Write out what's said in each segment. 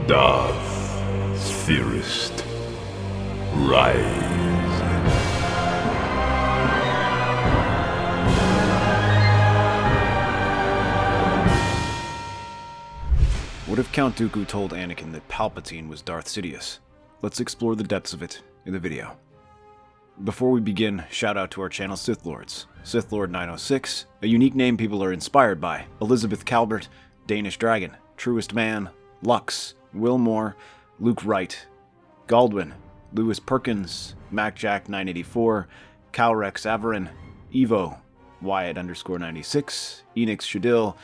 Darth Theorist, rise. What if Count Dooku told Anakin that Palpatine was Darth Sidious? Let's explore the depths of it in the video. Before we begin, shout out to our channel Sith Lords. Sith Lord 906, a unique name people are inspired by. Elizabeth Calvert, Danish Dragon, Truest Man, Lux, Wilmore, Luke Wright, Galdwin, Lewis Perkins, Mack 984, Kalrex averin, Evo, Wyatt_96, Enix Shadill,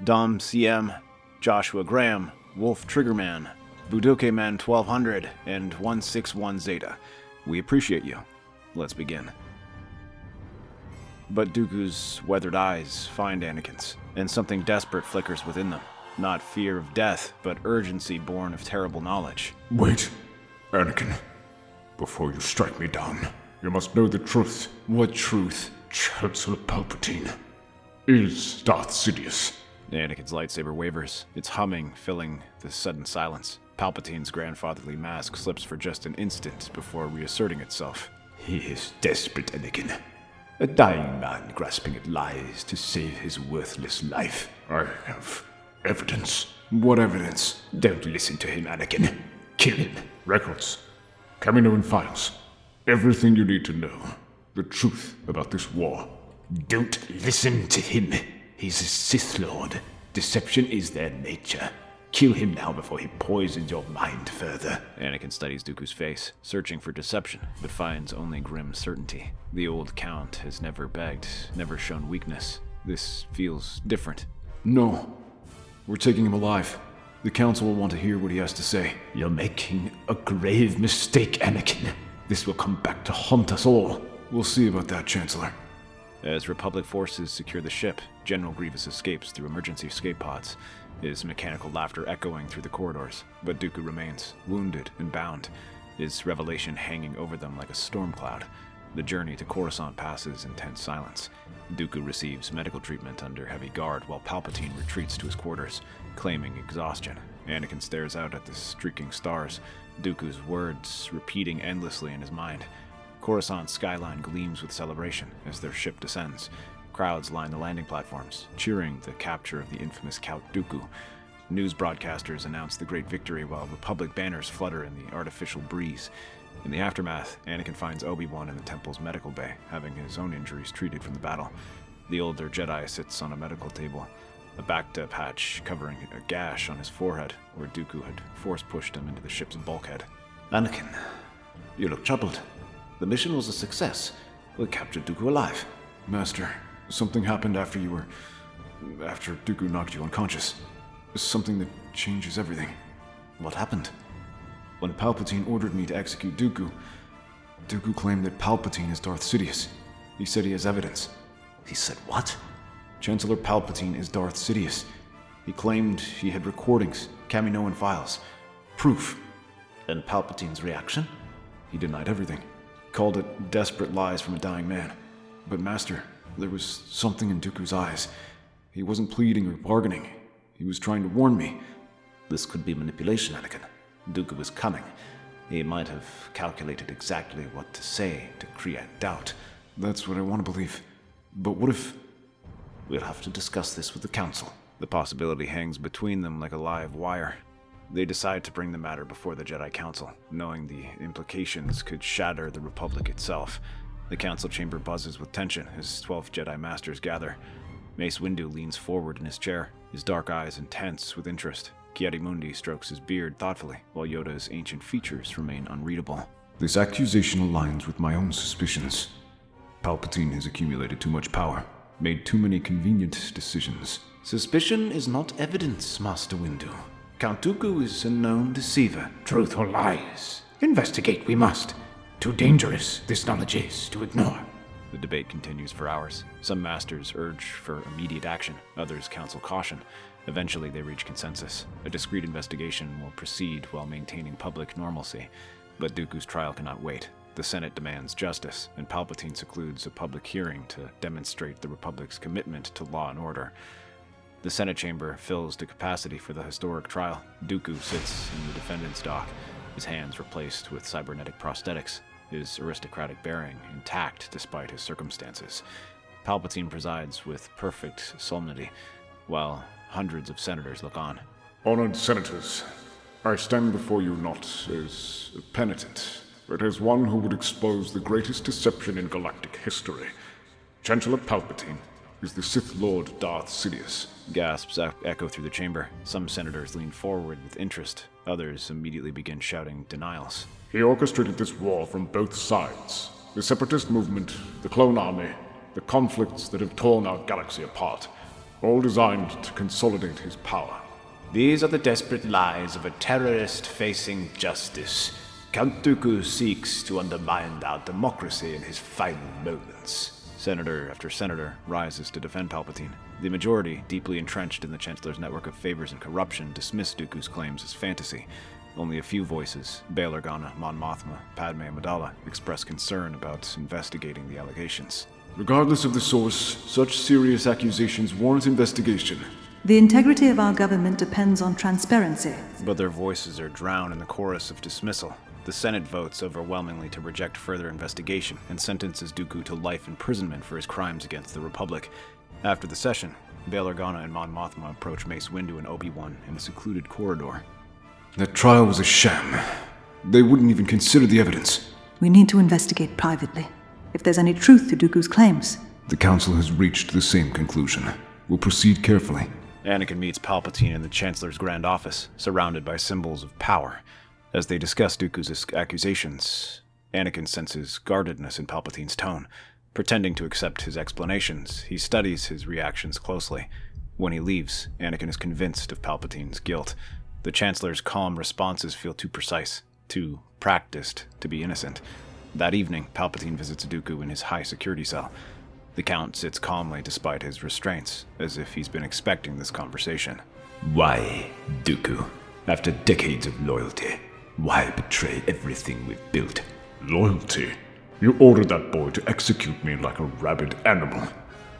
Dom CM, Joshua Graham, Wolf Triggerman, Budokai Man 1200, and 161 Zeta. We appreciate you. Let's begin. But Dooku's weathered eyes find Anakin's, and something desperate flickers within them. Not fear of death, but urgency born of terrible knowledge. Wait, Anakin. Before you strike me down, you must know the truth. What truth? Chancellor Palpatine is Darth Sidious. Anakin's lightsaber wavers, its humming filling the sudden silence. Palpatine's grandfatherly mask slips for just an instant before reasserting itself. He is desperate, Anakin. A dying man grasping at lies to save his worthless life. I have evidence. What evidence? Don't listen to him, Anakin. Kill him. Records. Kaminoan files. Everything you need to know. The truth about this war. Don't listen to him. He's a Sith Lord. Deception is their nature. Kill him now before he poisons your mind further. Anakin studies Dooku's face, searching for deception, but finds only grim certainty. The old Count has never begged, never shown weakness. This feels different. No. We're taking him alive. The Council will want to hear what he has to say. You're making a grave mistake, Anakin. This will come back to haunt us all. We'll see about that, Chancellor. As Republic forces secure the ship, General Grievous escapes through emergency escape pods, his mechanical laughter echoing through the corridors, but Dooku remains, wounded and bound, his revelation hanging over them like a storm cloud. The journey to Coruscant passes in tense silence. Dooku receives medical treatment under heavy guard while Palpatine retreats to his quarters, claiming exhaustion. Anakin stares out at the streaking stars, Dooku's words repeating endlessly in his mind. Coruscant's skyline gleams with celebration as their ship descends. Crowds line the landing platforms, cheering the capture of the infamous Count Dooku. News broadcasters announce the great victory while Republic banners flutter in the artificial breeze. In the aftermath, Anakin finds Obi-Wan in the temple's medical bay, having his own injuries treated from the battle. The older Jedi sits on a medical table, a backed-up patch covering a gash on his forehead where Dooku had force-pushed him into the ship's bulkhead. Anakin, you look troubled. The mission was a success. We captured Dooku alive. Master, something happened after Dooku knocked you unconscious. Something that changes everything. What happened? When Palpatine ordered me to execute Dooku, Dooku claimed that Palpatine is Darth Sidious. He said he has evidence. He said what? Chancellor Palpatine is Darth Sidious. He claimed he had recordings, Kaminoan files, proof. And Palpatine's reaction? He denied everything. Called it desperate lies from a dying man. But Master, there was something in Dooku's eyes. He wasn't pleading or bargaining. He was trying to warn me. This could be manipulation, Anakin. Dooku was cunning. He might have calculated exactly what to say to create doubt. That's what I want to believe. But what if... We'll have to discuss this with the Council. The possibility hangs between them like a live wire. They decide to bring the matter before the Jedi Council, knowing the implications could shatter the Republic itself. The Council chamber buzzes with tension as 12 Jedi Masters gather. Mace Windu leans forward in his chair, his dark eyes intense with interest. Ki-Adi-Mundi strokes his beard thoughtfully, while Yoda's ancient features remain unreadable. This accusation aligns with my own suspicions. Palpatine has accumulated too much power, made too many convenient decisions. Suspicion is not evidence, Master Windu. Count Dooku is a known deceiver. Truth or lies? Investigate we must. Too dangerous this knowledge is to ignore. The debate continues for hours. Some masters urge for immediate action, others counsel caution. Eventually they reach consensus. A discreet investigation will proceed while maintaining public normalcy. But Dooku's trial cannot wait. The Senate demands justice, and Palpatine secludes a public hearing to demonstrate the Republic's commitment to law and order. The Senate chamber fills to capacity for the historic trial. Dooku sits in the defendant's dock, his hands replaced with cybernetic prosthetics, his aristocratic bearing intact despite his circumstances. Palpatine presides with perfect solemnity, while hundreds of senators look on. Honored senators, I stand before you not as a penitent, but as one who would expose the greatest deception in galactic history. Chancellor Palpatine is the Sith Lord Darth Sidious. Gasps echo through the chamber. Some senators lean forward with interest. Others immediately begin shouting denials. He orchestrated this war from both sides. The separatist movement, the clone army, the conflicts that have torn our galaxy apart, all designed to consolidate his power. These are the desperate lies of a terrorist facing justice. Count Dooku seeks to undermine our democracy in his final moments. Senator after senator rises to defend Palpatine. The majority, deeply entrenched in the Chancellor's network of favors and corruption, dismiss Dooku's claims as fantasy. Only a few voices, Bail Organa, Mon Mothma, Padme Amidala, express concern about investigating the allegations. Regardless of the source, such serious accusations warrant investigation. The integrity of our government depends on transparency. But their voices are drowned in the chorus of dismissal. The Senate votes overwhelmingly to reject further investigation and sentences Dooku to life imprisonment for his crimes against the Republic. After the session, Bail Organa and Mon Mothma approach Mace Windu and Obi-Wan in a secluded corridor. That trial was a sham. They wouldn't even consider the evidence. We need to investigate privately, if there's any truth to Dooku's claims. The Council has reached the same conclusion. We'll proceed carefully. Anakin meets Palpatine in the Chancellor's grand office, surrounded by symbols of power. As they discuss Dooku's accusations, Anakin senses guardedness in Palpatine's tone. Pretending to accept his explanations, he studies his reactions closely. When he leaves, Anakin is convinced of Palpatine's guilt. The Chancellor's calm responses feel too precise, too practiced to be innocent. That evening, Palpatine visits Dooku in his high-security cell. The Count sits calmly despite his restraints, as if he's been expecting this conversation. Why, Dooku? After decades of loyalty, why betray everything we've built? Loyalty? You ordered that boy to execute me like a rabid animal.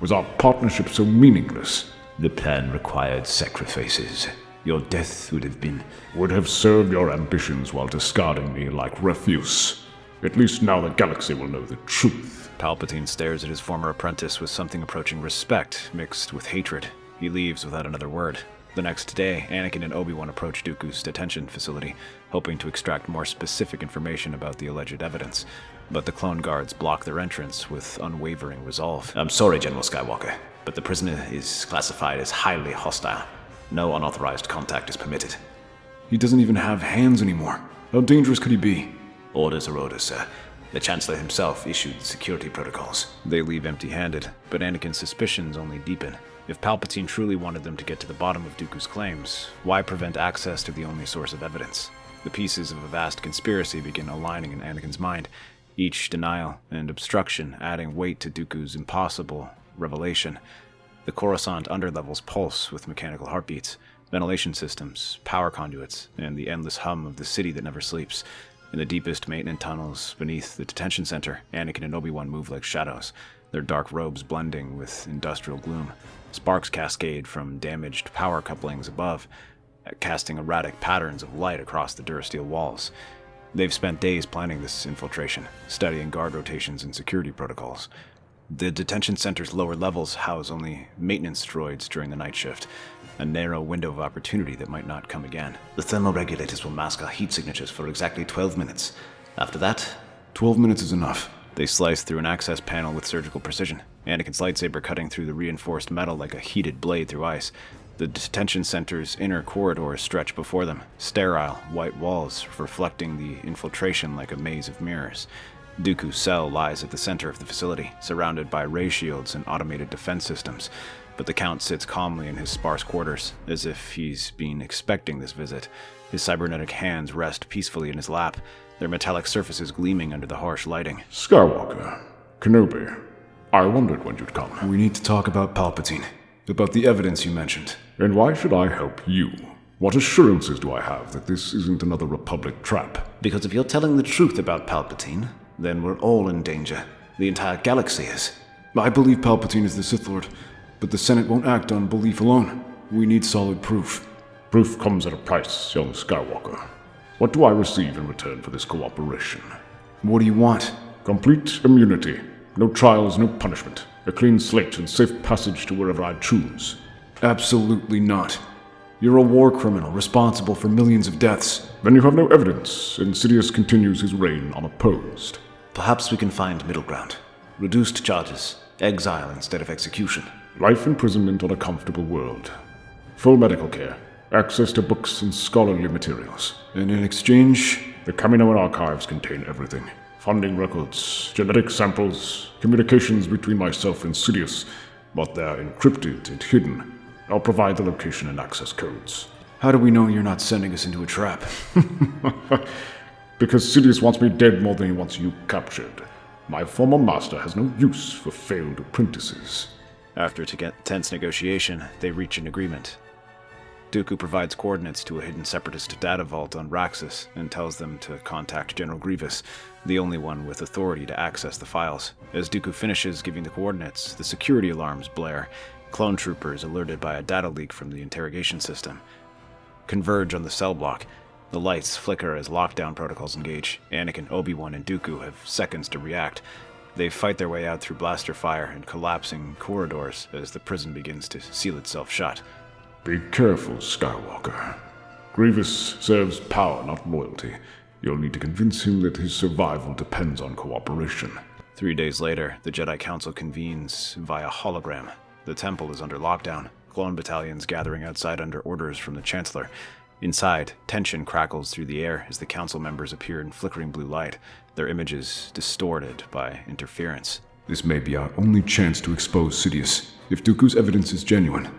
Was our partnership so meaningless? The plan required sacrifices. Your death would have served your ambitions while discarding me like refuse. At least now the galaxy will know the truth. Palpatine stares at his former apprentice with something approaching respect mixed with hatred. He leaves without another word. The next day, Anakin and Obi-Wan approach Dooku's detention facility, hoping to extract more specific information about the alleged evidence. But the clone guards block their entrance with unwavering resolve. I'm sorry, General Skywalker, but the prisoner is classified as highly hostile. No unauthorized contact is permitted. He doesn't even have hands anymore. How dangerous could he be? Orders are orders, sir. The Chancellor himself issued security protocols. They leave empty-handed, but Anakin's suspicions only deepen. If Palpatine truly wanted them to get to the bottom of Dooku's claims, why prevent access to the only source of evidence? The pieces of a vast conspiracy begin aligning in Anakin's mind, each denial and obstruction adding weight to Dooku's impossible revelation. The Coruscant underlevels pulse with mechanical heartbeats, ventilation systems, power conduits, and the endless hum of the city that never sleeps. In the deepest maintenance tunnels beneath the detention center, Anakin and Obi-Wan move like shadows, their dark robes blending with industrial gloom. Sparks cascade from damaged power couplings above, casting erratic patterns of light across the durasteel walls. They've spent days planning this infiltration, studying guard rotations and security protocols. The detention center's lower levels house only maintenance droids during the night shift, a narrow window of opportunity that might not come again. The thermal regulators will mask our heat signatures for exactly 12 minutes. After that, 12 minutes is enough. They slice through an access panel with surgical precision, Anakin's lightsaber cutting through the reinforced metal like a heated blade through ice. The detention center's inner corridors stretch before them, sterile, white walls reflecting the infiltration like a maze of mirrors. Dooku's cell lies at the center of the facility, surrounded by ray shields and automated defense systems, but the Count sits calmly in his sparse quarters, as if he's been expecting this visit. His cybernetic hands rest peacefully in his lap, their metallic surfaces gleaming under the harsh lighting. Skywalker, Kenobi, I wondered when you'd come. We need to talk about Palpatine, about the evidence you mentioned. And why should I help you? What assurances do I have that this isn't another Republic trap? Because if you're telling the truth about Palpatine, then we're all in danger. The entire galaxy is. I believe Palpatine is the Sith Lord. but the Senate won't act on belief alone. We need solid proof. Proof comes at a price, young Skywalker. What do I receive in return for this cooperation? What do you want? Complete immunity. No trials, no punishment. A clean slate and safe passage to wherever I choose. Absolutely not. You're a war criminal responsible for millions of deaths. Then you have no evidence, and Sidious continues his reign unopposed. Perhaps we can find middle ground. Reduced charges. Exile instead of execution. Life imprisonment on a comfortable world. Full medical care. Access to books and scholarly materials. And in exchange, the Kaminoan archives contain everything. Funding records, genetic samples, communications between myself and Sidious, but they're encrypted and hidden. I'll provide the location and access codes. How do we know you're not sending us into a trap? Because Sidious wants me dead more than he wants you captured. My former master has no use for failed apprentices. After tense negotiation, they reach an agreement. Dooku provides coordinates to a hidden separatist data vault on Raxus and tells them to contact General Grievous, the only one with authority to access the files. As Dooku finishes giving the coordinates, the security alarms blare. Clone troopers, alerted by a data leak from the interrogation system, converge on the cell block. The lights flicker as lockdown protocols engage. Anakin, Obi-Wan, and Dooku have seconds to react. They fight their way out through blaster fire and collapsing corridors as the prison begins to seal itself shut. Be careful, Skywalker. Grievous serves power, not loyalty. You'll need to convince him that his survival depends on cooperation. 3 days later, the Jedi Council convenes via hologram. The temple is under lockdown. Clone battalions gathering outside under orders from the Chancellor. Inside, tension crackles through the air as the council members appear in flickering blue light, their images distorted by interference. This may be our only chance to expose Sidious, if Dooku's evidence is genuine.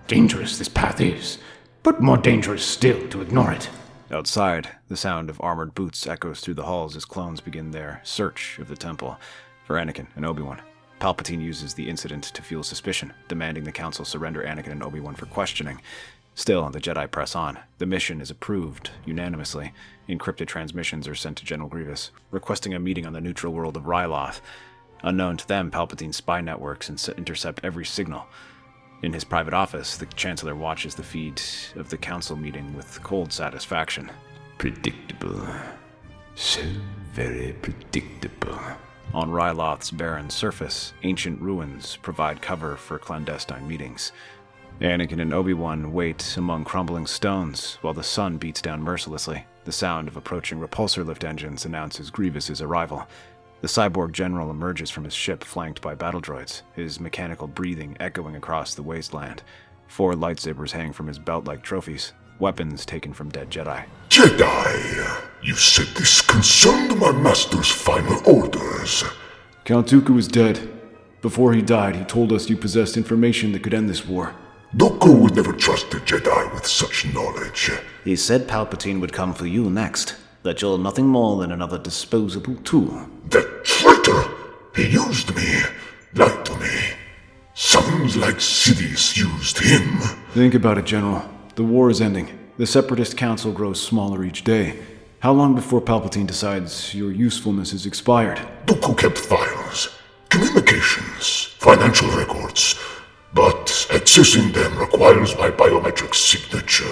Dangerous this path is, but more dangerous still to ignore it. Outside, the sound of armored boots echoes through the halls as clones begin their search of the temple for Anakin and Obi-Wan. Palpatine uses the incident to fuel suspicion, demanding the Council surrender Anakin and Obi-Wan for questioning. Still, the Jedi press on. The mission is approved unanimously. Encrypted transmissions are sent to General Grievous, requesting a meeting on the neutral world of Ryloth. Unknown to them, Palpatine's spy networks intercept every signal. In his private office, the Chancellor watches the feed of the Council meeting with cold satisfaction. Predictable. So very predictable. On Ryloth's barren surface, ancient ruins provide cover for clandestine meetings. Anakin and Obi-Wan wait among crumbling stones while the sun beats down mercilessly. The sound of approaching repulsor lift engines announces Grievous's arrival. The cyborg general emerges from his ship flanked by battle droids, his mechanical breathing echoing across the wasteland. 4 lightsabers hang from his belt like trophies, weapons taken from dead Jedi. Jedi, you said this concerned my master's final orders. Count Dooku is dead. Before he died, he told us you possessed information that could end this war. Dooku would never trust a Jedi with such knowledge. He said Palpatine would come for you next, that you're nothing more than another disposable tool. That traitor! He used me, lied to me. Sounds like Sidious used him. Think about it, General. The war is ending. The Separatist Council grows smaller each day. How long before Palpatine decides your usefulness is expired? Dooku kept files, communications, financial records, but accessing them requires my biometric signature.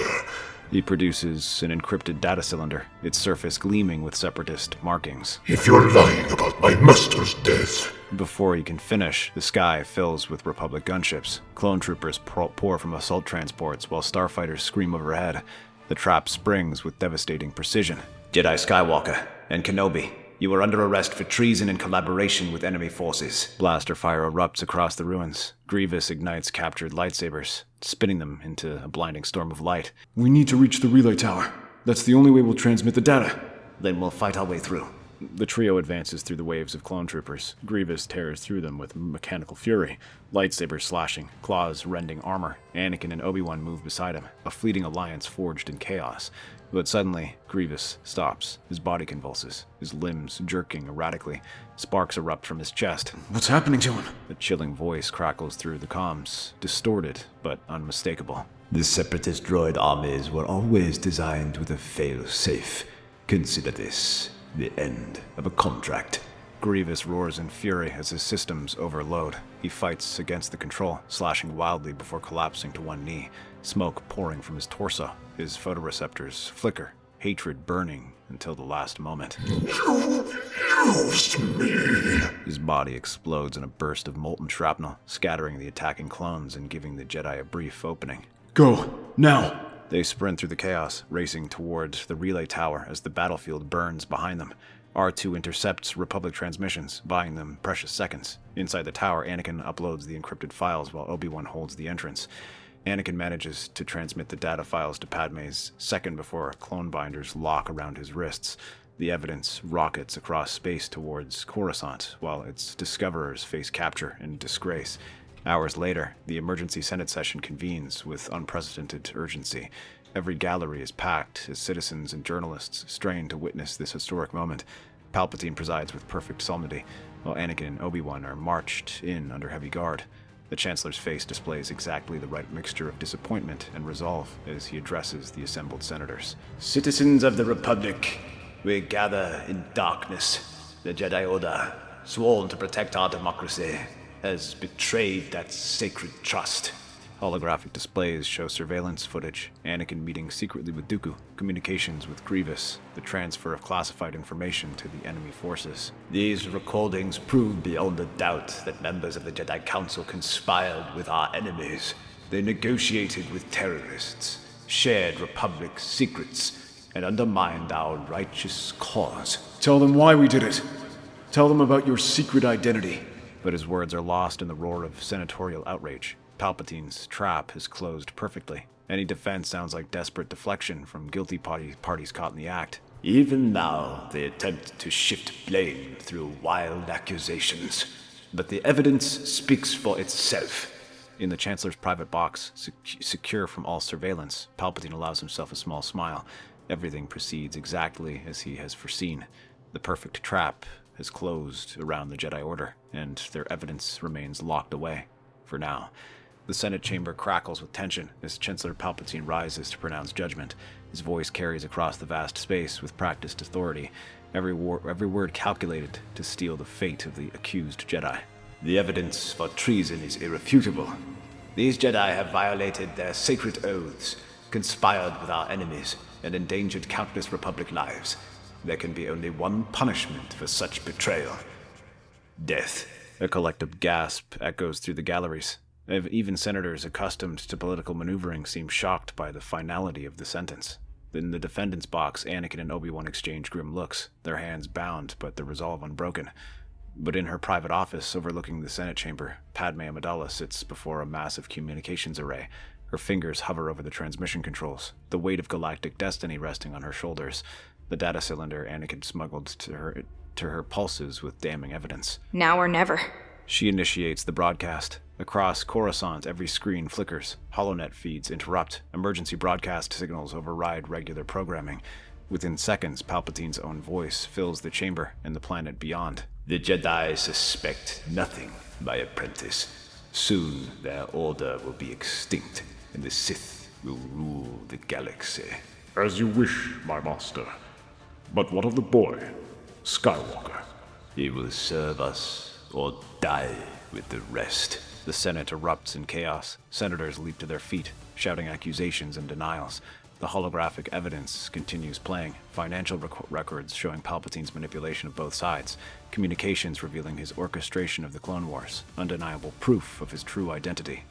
He produces an encrypted data cylinder, its surface gleaming with Separatist markings. If you're lying about my master's death... Before he can finish, the sky fills with Republic gunships. Clone troopers pour from assault transports while starfighters scream overhead. The trap springs with devastating precision. Jedi Skywalker and Kenobi, you are under arrest for treason and collaboration with enemy forces. Blaster fire erupts across the ruins. Grievous ignites captured lightsabers, spinning them into a blinding storm of light. We need to reach the relay tower. That's the only way we'll transmit the data. Then we'll fight our way through. The trio advances through the waves of clone troopers. Grievous tears through them with mechanical fury, lightsabers slashing, claws rending armor. Anakin and Obi-Wan move beside him, a fleeting alliance forged in chaos. But suddenly, Grievous stops. His body convulses, his limbs jerking erratically. Sparks erupt from his chest. What's happening to him? A chilling voice crackles through the comms, distorted but unmistakable. The Separatist droid armies were always designed with a fail-safe. Consider this the end of a contract. Grievous roars in fury as his systems overload. He fights against the control, slashing wildly before collapsing to one knee, smoke pouring from his torso. His photoreceptors flicker, hatred burning until the last moment. You used me! His body explodes in a burst of molten shrapnel, scattering the attacking clones and giving the Jedi a brief opening. Go, now! They sprint through the chaos, racing toward the relay tower as the battlefield burns behind them. R2 intercepts Republic transmissions, buying them precious seconds. Inside the tower, Anakin uploads the encrypted files while Obi-Wan holds the entrance. Anakin manages to transmit the data files to Padme's second before clone binders lock around his wrists. The evidence rockets across space towards Coruscant, while its discoverers face capture and disgrace. Hours later, the emergency Senate session convenes with unprecedented urgency. Every gallery is packed as citizens and journalists strain to witness this historic moment. Palpatine presides with perfect solemnity, while Anakin and Obi-Wan are marched in under heavy guard. The Chancellor's face displays exactly the right mixture of disappointment and resolve as he addresses the assembled senators. Citizens of the Republic, we gather in darkness. The Jedi Order, sworn to protect our democracy, has betrayed that sacred trust. Holographic displays show surveillance footage, Anakin meeting secretly with Dooku, communications with Grievous, the transfer of classified information to the enemy forces. These recordings prove beyond a doubt that members of the Jedi Council conspired with our enemies. They negotiated with terrorists, shared Republic secrets, and undermined our righteous cause. Tell them why we did it. Tell them about your secret identity. But his words are lost in the roar of senatorial outrage. Palpatine's trap has closed perfectly. Any defense sounds like desperate deflection from guilty parties caught in the act. Even now, they attempt to shift blame through wild accusations. But the evidence speaks for itself. In the Chancellor's private box, secure from all surveillance, Palpatine allows himself a small smile. Everything proceeds exactly as he has foreseen. The perfect trap has closed around the Jedi Order, and their evidence remains locked away, for now. The Senate chamber crackles with tension as Chancellor Palpatine rises to pronounce judgment. His voice carries across the vast space with practiced authority, every word calculated to steal the fate of the accused Jedi. The evidence for treason is irrefutable. These Jedi have violated their sacred oaths, conspired with our enemies, and endangered countless Republic lives. There can be only one punishment for such betrayal: death. A collective gasp echoes through the galleries. Even senators accustomed to political maneuvering seem shocked by the finality of the sentence. In the defendant's box, Anakin and Obi-Wan exchange grim looks, their hands bound but their resolve unbroken. But in her private office overlooking the Senate chamber, Padme Amidala sits before a massive communications array. Her fingers hover over the transmission controls, the weight of galactic destiny resting on her shoulders. The data cylinder Anakin smuggled to her pulses with damning evidence. Now or never. She initiates the broadcast. Across Coruscant, every screen flickers. HoloNet feeds interrupt. Emergency broadcast signals override regular programming. Within seconds, Palpatine's own voice fills the chamber and the planet beyond. The Jedi suspect nothing, my apprentice. Soon their order will be extinct, and the Sith will rule the galaxy. As you wish, my master. But what of the boy, Skywalker? He will serve us or die with the rest. The Senate erupts in chaos. Senators leap to their feet, shouting accusations and denials. The holographic evidence continues playing, financial records showing Palpatine's manipulation of both sides, communications revealing his orchestration of the Clone Wars, undeniable proof of his true identity.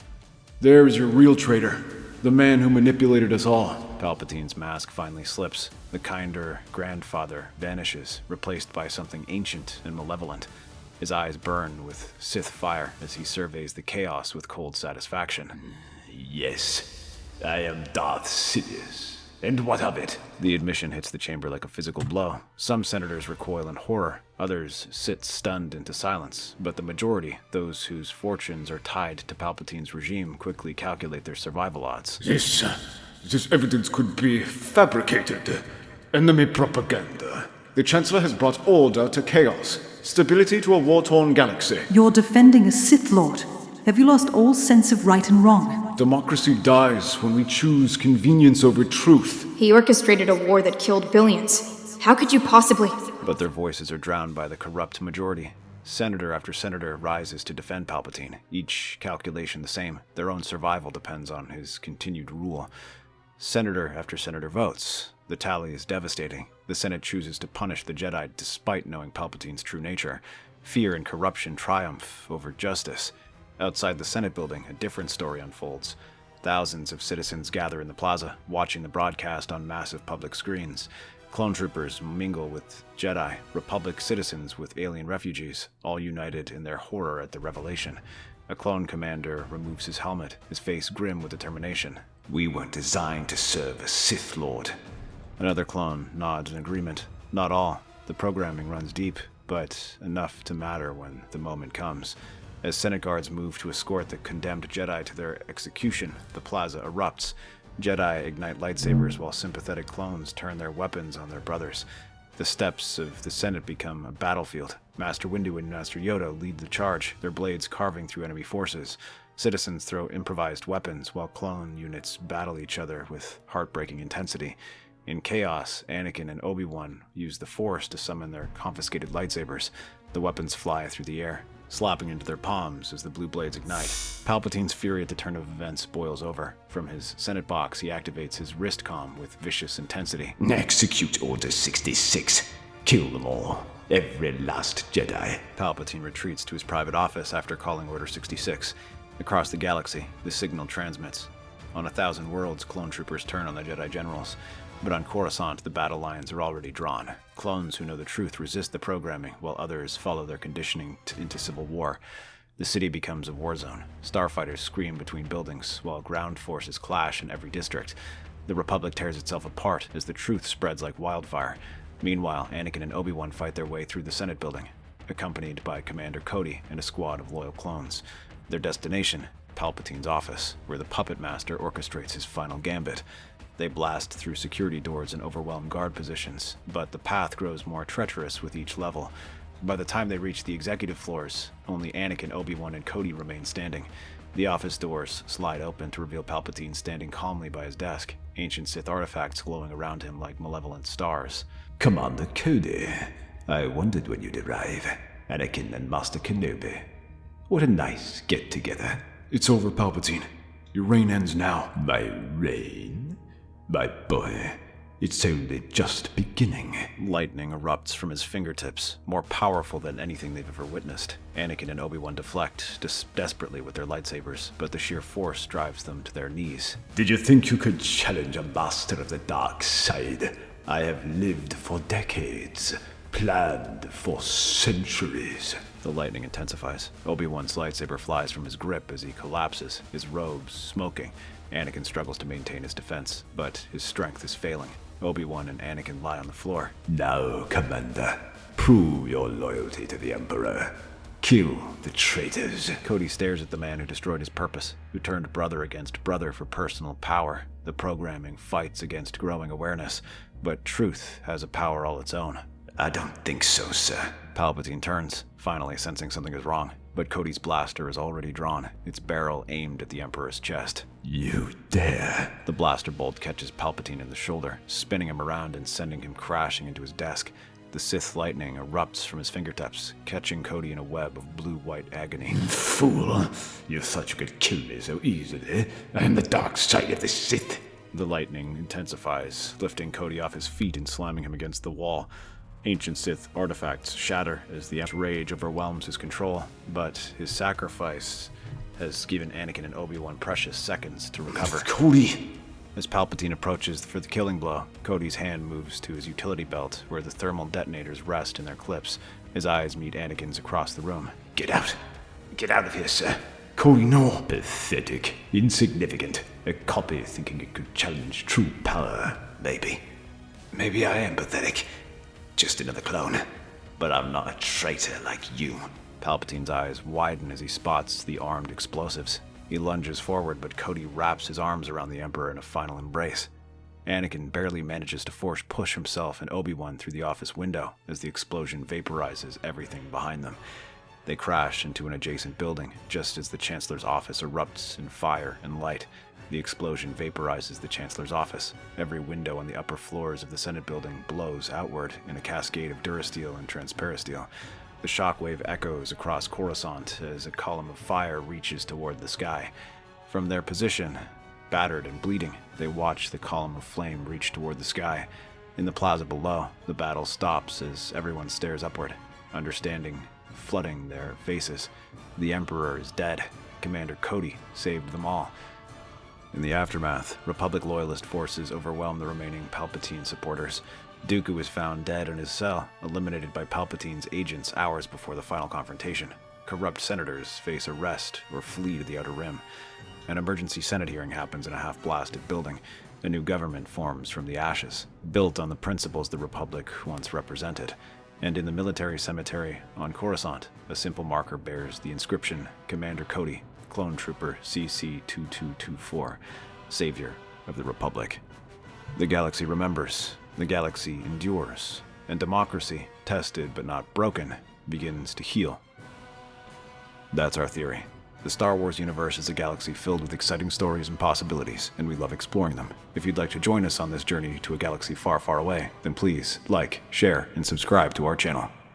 There is your real traitor, the man who manipulated us all. Palpatine's mask finally slips. The kinder grandfather vanishes, replaced by something ancient and malevolent. His eyes burn with Sith fire as he surveys the chaos with cold satisfaction. Yes, I am Darth Sidious. And what of it? The admission hits the chamber like a physical blow. Some senators recoil in horror, others sit stunned into silence, but the majority, those whose fortunes are tied to Palpatine's regime, quickly calculate their survival odds. This evidence could be fabricated. Enemy propaganda. The Chancellor has brought order to chaos, stability to a war-torn galaxy. You're defending a Sith Lord. Have you lost all sense of right and wrong? Democracy dies when we choose convenience over truth. He orchestrated a war that killed billions. How could you possibly? But their voices are drowned by the corrupt majority. Senator after senator rises to defend Palpatine, each calculation the same. Their own survival depends on his continued rule. Senator after senator votes. The tally is devastating. The Senate chooses to punish the Jedi despite knowing Palpatine's true nature. Fear and corruption triumph over justice. Outside the Senate building, a different story unfolds. Thousands of citizens gather in the plaza, watching the broadcast on massive public screens. Clone troopers mingle with Jedi, Republic citizens with alien refugees, all united in their horror at the revelation. A clone commander removes his helmet, his face grim with determination. We weren't designed to serve a Sith Lord. Another clone nods in agreement. Not all. The programming runs deep, but enough to matter when the moment comes. As Senate guards move to escort the condemned Jedi to their execution, the plaza erupts. Jedi ignite lightsabers while sympathetic clones turn their weapons on their brothers. The steps of the Senate become a battlefield. Master Windu and Master Yoda lead the charge, their blades carving through enemy forces. Citizens throw improvised weapons while clone units battle each other with heartbreaking intensity. In chaos, Anakin and Obi-Wan use the Force to summon their confiscated lightsabers. The weapons fly through the air, slapping into their palms as the blue blades ignite. Palpatine's fury at the turn of events boils over. From his Senate box, he activates his wrist comm with vicious intensity. Execute Order 66. Kill them all. Every last Jedi. Palpatine retreats to his private office after calling Order 66. Across the galaxy, the signal transmits. On 1,000 worlds, clone troopers turn on the Jedi generals. But on Coruscant, the battle lines are already drawn. Clones who know the truth resist the programming, while others follow their conditioning into civil war. The city becomes a war zone. Starfighters scream between buildings, while ground forces clash in every district. The Republic tears itself apart as the truth spreads like wildfire. Meanwhile, Anakin and Obi-Wan fight their way through the Senate building, accompanied by Commander Cody and a squad of loyal clones. Their destination, Palpatine's office, where the puppet master orchestrates his final gambit. They blast through security doors and overwhelm guard positions, but the path grows more treacherous with each level. By the time they reach the executive floors, only Anakin, Obi-Wan, and Cody remain standing. The office doors slide open to reveal Palpatine standing calmly by his desk, ancient Sith artifacts glowing around him like malevolent stars. Commander Cody, I wondered when you'd arrive. Anakin and Master Kenobi. What a nice get-together. It's over, Palpatine. Your reign ends now. My reign? My boy, it's only just beginning. Lightning erupts from his fingertips, more powerful than anything they've ever witnessed. Anakin and Obi-Wan deflect desperately with their lightsabers, but the sheer force drives them to their knees. Did you think you could challenge a master of the dark side? I have lived for decades, planned for centuries. The lightning intensifies. Obi-Wan's lightsaber flies from his grip as he collapses, his robes smoking. Anakin struggles to maintain his defense, but his strength is failing. Obi-Wan and Anakin lie on the floor. Now, Commander, prove your loyalty to the Emperor. Kill the traitors. Cody stares at the man who destroyed his purpose, who turned brother against brother for personal power. The programming fights against growing awareness, but truth has a power all its own. I don't think so, sir. Palpatine turns, finally sensing something is wrong. But Cody's blaster is already drawn, its barrel aimed at the Emperor's chest. You dare? The blaster bolt catches Palpatine in the shoulder, spinning him around and sending him crashing into his desk. The Sith lightning erupts from his fingertips, catching Cody in a web of blue-white agony. Fool! You thought you could kill me so easily. I am the dark side of the Sith. The lightning intensifies, lifting Cody off his feet and slamming him against the wall. Ancient Sith artifacts shatter as the rage overwhelms his control, but his sacrifice has given Anakin and Obi-Wan precious seconds to recover. Cody! As Palpatine approaches for the killing blow, Cody's hand moves to his utility belt where the thermal detonators rest in their clips. His eyes meet Anakin's across the room. Get out. Get out of here, sir. Cody, no. Pathetic. Insignificant. A copy thinking it could challenge true power. Maybe. Maybe I am pathetic. Just another clone. But I'm not a traitor like you. Palpatine's eyes widen as he spots the armed explosives. He lunges forward, but Cody wraps his arms around the Emperor in a final embrace. Anakin barely manages to force push himself and Obi-Wan through the office window as the explosion vaporizes everything behind them. They crash into an adjacent building just as the Chancellor's office erupts in fire and light. The explosion vaporizes the Chancellor's office. Every window on the upper floors of the Senate building blows outward in a cascade of durasteel and transparasteel. The shockwave echoes across Coruscant as a column of fire reaches toward the sky. From their position, battered and bleeding, they watch the column of flame reach toward the sky. In the plaza below, the battle stops as everyone stares upward, understanding flooding their faces. The Emperor is dead. Commander Cody saved them all. In the aftermath, Republic loyalist forces overwhelm the remaining Palpatine supporters. Dooku is found dead in his cell, eliminated by Palpatine's agents hours before the final confrontation. Corrupt senators face arrest or flee to the Outer Rim. An emergency Senate hearing happens in a half-blasted building. A new government forms from the ashes, built on the principles the Republic once represented. And in the military cemetery on Coruscant, a simple marker bears the inscription, Commander Cody, Clone Trooper CC-2224, Savior of the Republic. The galaxy remembers, the galaxy endures, and democracy, tested but not broken, begins to heal. That's our theory. The Star Wars universe is a galaxy filled with exciting stories and possibilities, and we love exploring them. If you'd like to join us on this journey to a galaxy far, far away, then please like, share, and subscribe to our channel.